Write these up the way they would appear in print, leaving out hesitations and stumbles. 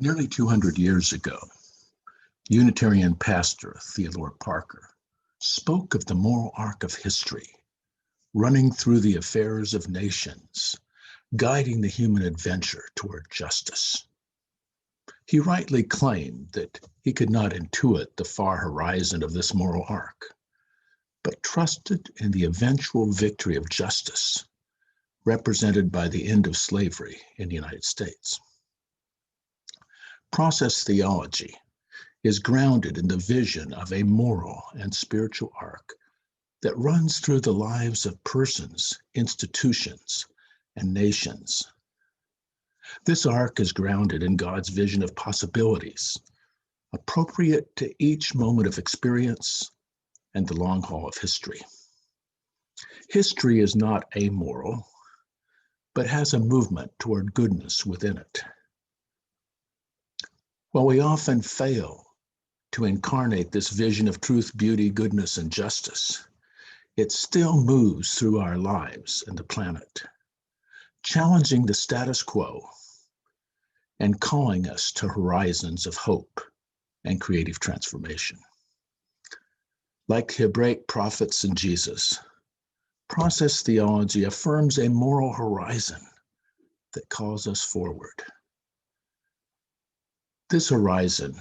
Nearly 200 years ago, Unitarian pastor Theodore Parker spoke of the moral arc of history, running through the affairs of nations, guiding the human adventure toward justice. He rightly claimed that he could not intuit the far horizon of this moral arc, but trusted in the eventual victory of justice, represented by the end of slavery in the United States. Process theology is grounded in the vision of a moral and spiritual arc that runs through the lives of persons, institutions, and nations. This arc is grounded in God's vision of possibilities, appropriate to each moment of experience and the long haul of history. History is not amoral, but has a movement toward goodness within it. While we often fail to incarnate this vision of truth, beauty, goodness, and justice, it still moves through our lives and the planet, challenging the status quo and calling us to horizons of hope and creative transformation. Like Hebraic prophets and Jesus, process theology affirms a moral horizon that calls us forward. This horizon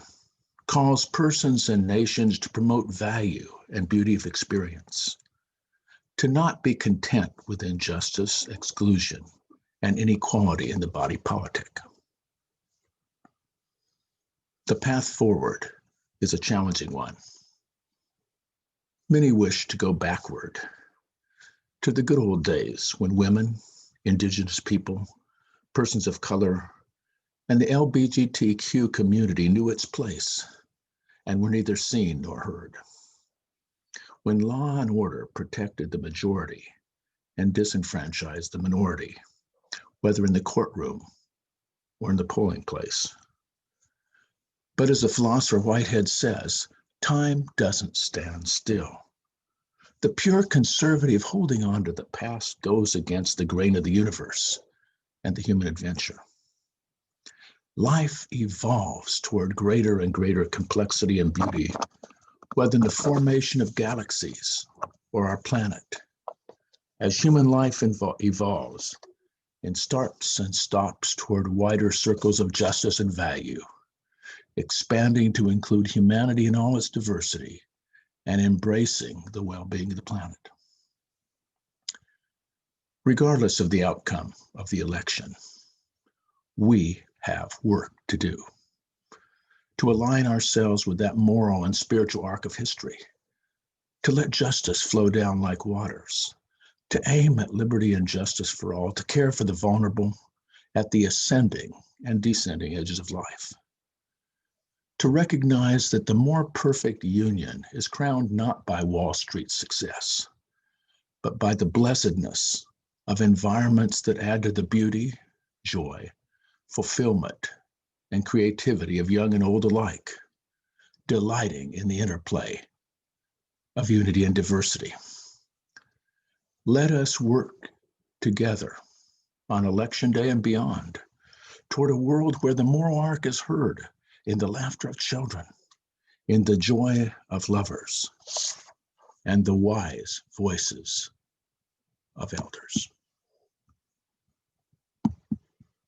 calls persons and nations to promote value and beauty of experience, to not be content with injustice, exclusion, and inequality in the body politic. The path forward is a challenging one. Many wish to go backward to the good old days when women, indigenous people, persons of color, and the LGBTQ community knew its place and were neither seen nor heard. When law and order protected the majority and disenfranchised the minority, whether in the courtroom or in the polling place. But as the philosopher Whitehead says, time doesn't stand still. The pure conservative holding on to the past goes against the grain of the universe and the human adventure. Life evolves toward greater and greater complexity and beauty, whether in the formation of galaxies or our planet. As human life evolves and starts and stops toward wider circles of justice and value, expanding to include humanity in all its diversity and embracing the well-being of the planet. Regardless of the outcome of the election, we have work to do to align ourselves with that moral and spiritual arc of history, to let justice flow down like waters, to aim at liberty and justice for all, to care for the vulnerable at the ascending and descending edges of life, to recognize that the more perfect union is crowned not by Wall Street success, but by the blessedness of environments that add to the beauty, joy, fulfillment, and creativity of young and old alike, delighting in the interplay of unity and diversity. Let us work together on Election Day and beyond toward a world where the moral arc is heard in the laughter of children, in the joy of lovers, and the wise voices of elders.